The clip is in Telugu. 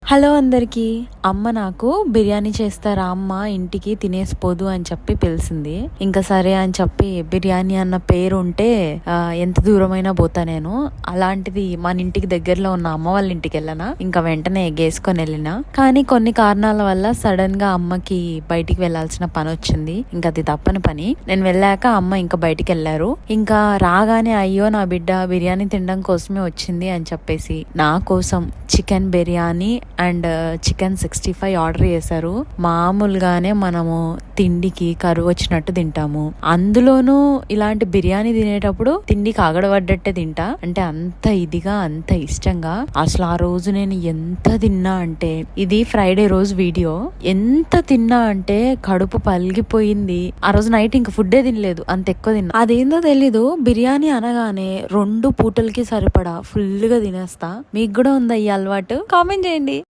హలో అందరికీ. అమ్మ నాకు బిర్యానీ చేస్తారా అమ్మ, ఇంటికి తినేసిపోదు అని చెప్పి పిలిచింది. ఇంకా సరే అని చెప్పి బిర్యానీ అన్న పేరు ఉంటే ఎంత దూరమైనా పోతా నేను. అలాంటిది మన ఇంటికి దగ్గరలో ఉన్న అమ్మ వాళ్ళ ఇంటికి వెళ్ళనా, ఇంకా వెంటనే ఎగేసుకొని వెళ్ళినా. కానీ కొన్ని కారణాల వల్ల సడన్ గా అమ్మకి బయటికి వెళ్లాల్సిన పని వచ్చింది. ఇంకా అది తప్పని పని. నేను వెళ్ళాక అమ్మ ఇంకా బయటికి వెళ్ళారు. ఇంకా రాగానే అయ్యో నా బిడ్డ బిర్యానీ తినడం కోసమే వచ్చింది అని చెప్పేసి నా కోసం chicken biryani and chicken 65 order చేశారు. మామూలుగానే మనము తిండికి కరువు వచ్చినట్టు తింటాము, అందులోనూ ఇలాంటి బిర్యానీ తినేటప్పుడు తిండికి ఆగడబడ్డట్టే తింటా. అంటే అంత ఇదిగా, అంత ఇష్టంగా. అసలు ఆ రోజు నేను ఎంత తిన్నా అంటే, ఇది ఫ్రైడే రోజు వీడియో, ఎంత తిన్నా అంటే కడుపు పలిగిపోయింది. ఆ రోజు నైట్ ఇంకా ఫుడ్డే తినలేదు, అంత ఎక్కువ తిన్నా. అదేందో తెలీదు, బిర్యానీ అనగానే 2 పూటలకి సరిపడా ఫుల్ గా తినేస్తా. మీకు కూడా ఉందా ఈ అలవాటు? కామెంట్ చేయండి.